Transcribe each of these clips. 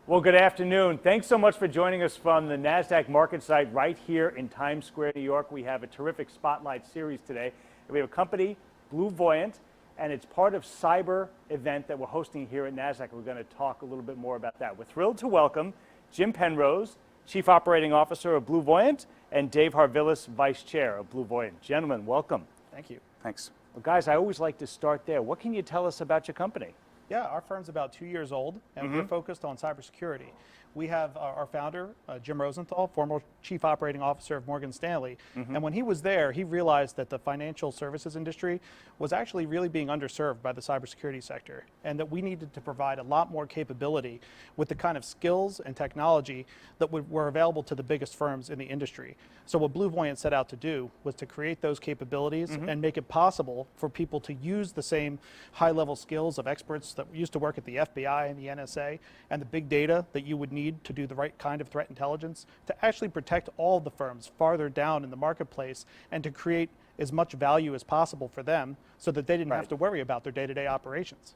Well, good afternoon. Thanks so much for joining us from the Nasdaq market site right here in Times Square, New York. We have a terrific spotlight series today. We have a company, BlueVoyant, and it's part of cyber event that we're hosting here at Nasdaq. We're going to talk a little bit more about that. We're thrilled to welcome Jim Penrose, Chief Operating Officer of BlueVoyant, and Dave Harvillis, Vice Chair of BlueVoyant. Gentlemen, welcome. Thank you. Thanks. Well, guys, I always like to start there. What can you tell us about your company? Yeah, our firm's about 2 years old, and we're focused on cybersecurity. We have our founder, Jim Rosenthal, former Chief Operating Officer of Morgan Stanley. And when he was there, he realized that the financial services industry was actually really being underserved by the cybersecurity sector, and that we needed to provide a lot more capability with the kind of skills and technology that were available to the biggest firms in the industry. So what BlueVoyant set out to do was to create those capabilities and make it possible for people to use the same high-level skills of experts that used to work at the FBI and the NSA and the big data that you would need to do the right kind of threat intelligence to actually protect all the firms farther down in the marketplace and to create as much value as possible for them so that they didn't have to worry about their day-to-day operations.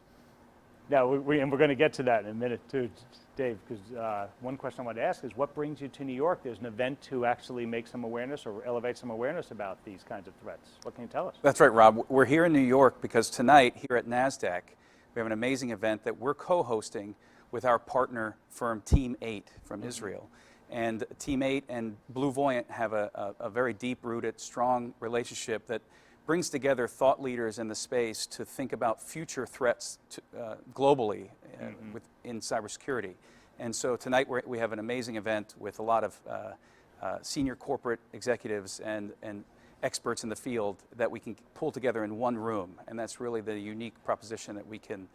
Now, and we're going to get to that in a minute too, Dave, because one question I wanted to ask is what brings you to New York? There's an event to actually make some awareness or elevate some awareness about these kinds of threats. What can you tell us? That's right, Rob. We're here in New York because tonight here at Nasdaq, we have an amazing event that we're co-hosting with our partner firm Team 8 from Israel. And Team 8 and BlueVoyant have a very deep-rooted, strong relationship that brings together thought leaders in the space to think about future threats globally in cybersecurity. And so tonight we have an amazing event with a lot of senior corporate executives and experts in the field that we can pull together in one room. And that's really the unique proposition that we can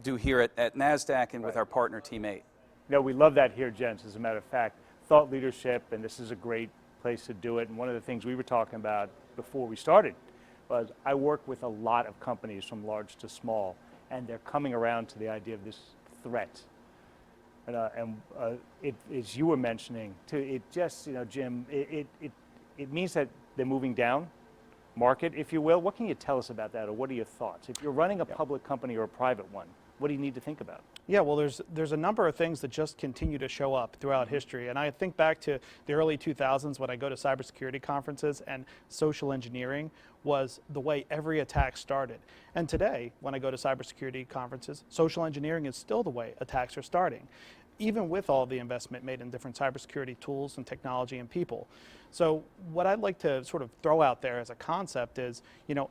do here at Nasdaq and with our partner Team 8. No, we love that here, gents. As a matter of fact, thought leadership, and this is a great place to do it. And one of the things we were talking about before we started was I work with a lot of companies from large to small, and they're coming around to the idea of this threat. And as you were mentioning, it just, Jim, it means that they're moving down market, if you will. What can you tell us about that, or what are your thoughts? If you're running a public company or a private one, what do you need to think about? Yeah, well, there's a number of things that just continue to show up throughout history. And I think back to the early 2000s when I go to cybersecurity conferences, and social engineering was the way every attack started. And today, when I go to cybersecurity conferences, social engineering is still the way attacks are starting, even with all the investment made in different cybersecurity tools and technology and people. So what I'd like to sort of throw out there as a concept is,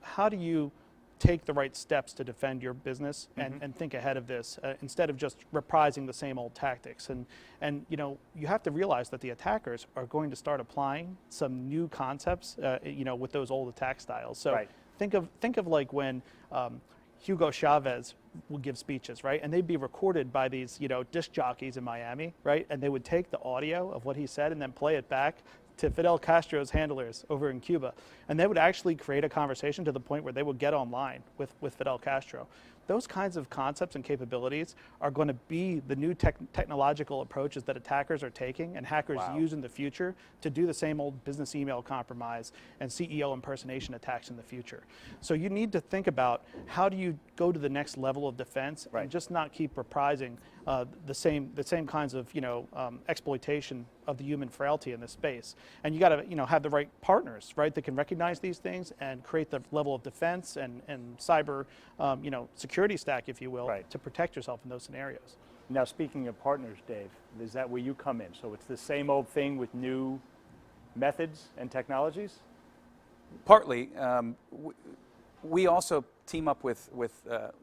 how do you take the right steps to defend your business and think ahead of this instead of just reprising the same old tactics? And you have to realize that the attackers are going to start applying some new concepts, with those old attack styles. So think of like when Hugo Chavez would give speeches, right? And they'd be recorded by these, disc jockeys in Miami, right? And they would take the audio of what he said and then play it back to Fidel Castro's handlers over in Cuba. And they would actually create a conversation to the point where they would get online with Fidel Castro. Those kinds of concepts and capabilities are going to be the new technological approaches that attackers are taking and hackers use in the future to do the same old business email compromise and CEO impersonation attacks in the future. So you need to think about how do you go to the next level of defense and just not keep reprising the same kinds of exploitation of the human frailty in this space. And you got to have the right partners, right, that can recognize these things and create the level of defense and cyber security stack, if you will, to protect yourself in those scenarios. Now, speaking of partners, Dave, is that where you come in? So it's the same old thing with new methods and technologies? Partly. We also team up with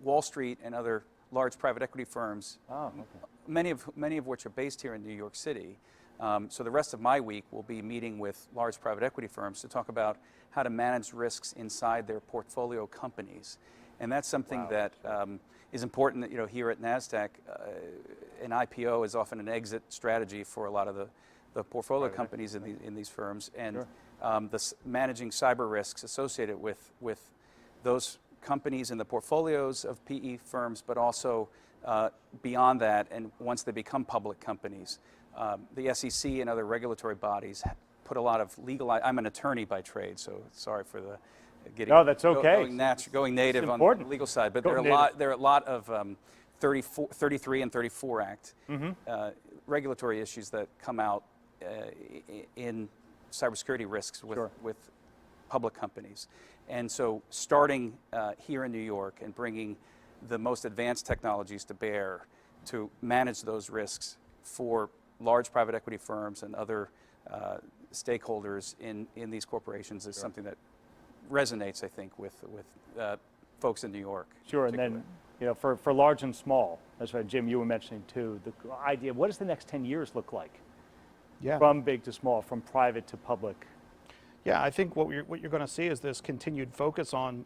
Wall Street and other large private equity firms, many of which are based here in New York City. So the rest of my week will be meeting with large private equity firms to talk about how to manage risks inside their portfolio companies. And that's something that is important that, here at Nasdaq, an IPO is often an exit strategy for a lot of the portfolio companies in these firms. And managing cyber risks associated with those companies in the portfolios of PE firms, but also beyond that, and once they become public companies. The SEC and other regulatory bodies put a lot of legal. I'm an attorney by trade, so sorry for the getting. No, that's okay. Going native on the legal side, but there are a lot of 33 and 34 Act, regulatory issues that come out in cybersecurity risks with public companies. And so starting here in New York and bringing the most advanced technologies to bear to manage those risks for large private equity firms and other stakeholders in these corporations is something that resonates, I think, with folks in New York. Sure, and then for large and small, that's what Jim, you were mentioning too, the idea, what does the next 10 years look like? Yeah. From big to small, from private to public. Yeah, I think what you're going to see is this continued focus on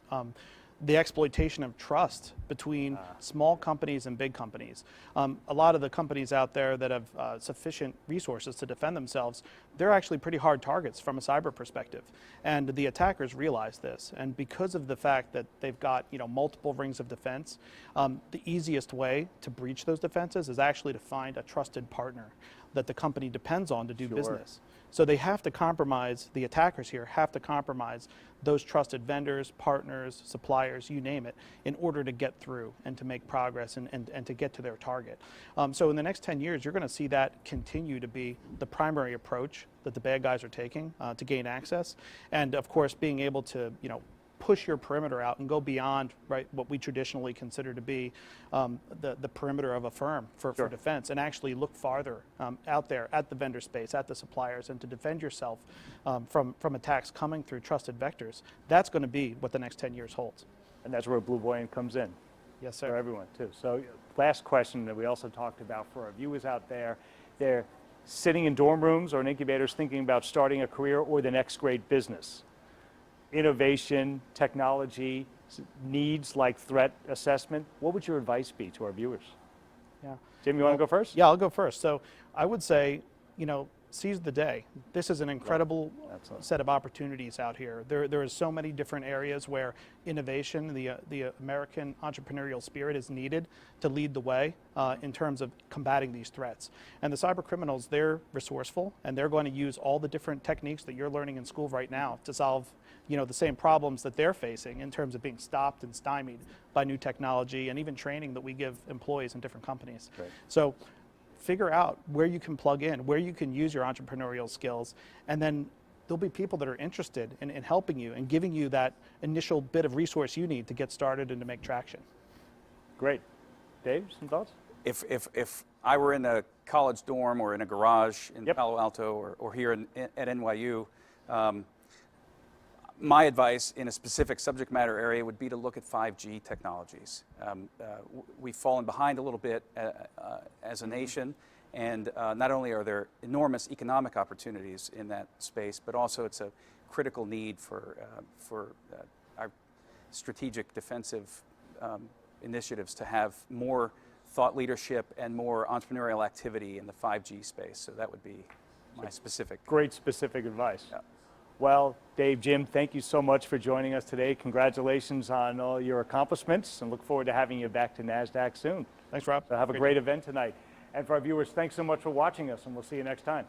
the exploitation of trust between small companies and big companies. A lot of the companies out there that have sufficient resources to defend themselves, they're actually pretty hard targets from a cyber perspective. And the attackers realize this. And because of the fact that they've got multiple rings of defense, the easiest way to breach those defenses is actually to find a trusted partner that the company depends on to do business. So they have to compromise, the attackers here have to compromise those trusted vendors, partners, suppliers, you name it, in order to get through and to make progress and to get to their target. So in the next 10 years, you're going to see that continue to be the primary approach that the bad guys are taking to gain access. And of course, being able to, push your perimeter out and go beyond what we traditionally consider to be the perimeter of a firm for defense, and actually look farther out there at the vendor space, at the suppliers, and to defend yourself from attacks coming through trusted vectors. That's going to be what the next 10 years holds. And that's where BlueVoyant comes in. Yes, sir. For everyone too. So last question that we also talked about for our viewers out there, they're sitting in dorm rooms or in incubators thinking about starting a career or the next great business. Innovation, technology, needs like threat assessment. What would your advice be to our viewers? Yeah. Jim, you want to go first? Yeah, I'll go first. So I would say, seize the day. This is an incredible set of opportunities out here. There is so many different areas where innovation, the American entrepreneurial spirit is needed to lead the way in terms of combating these threats. And the cyber criminals, they're resourceful, and they're going to use all the different techniques that you're learning in school right now to solve the same problems that they're facing in terms of being stopped and stymied by new technology and even training that we give employees in different companies. Right. So figure out where you can plug in, where you can use your entrepreneurial skills, and then there'll be people that are interested in helping you and giving you that initial bit of resource you need to get started and to make traction. Great. Dave, some thoughts? If I were in a college dorm or in a garage in Yep. Palo Alto or here at NYU, my advice in a specific subject matter area would be to look at 5G technologies. We've fallen behind a little bit as a nation, and not only are there enormous economic opportunities in that space, but also it's a critical need for our strategic defensive initiatives to have more thought leadership and more entrepreneurial activity in the 5G space. So that would be my specific. Great specific advice. Yeah. Well, Dave, Jim, thank you so much for joining us today. Congratulations on all your accomplishments, and look forward to having you back to Nasdaq soon. Thanks, Rob. So have a great event tonight. And for our viewers, thanks so much for watching us, and we'll see you next time.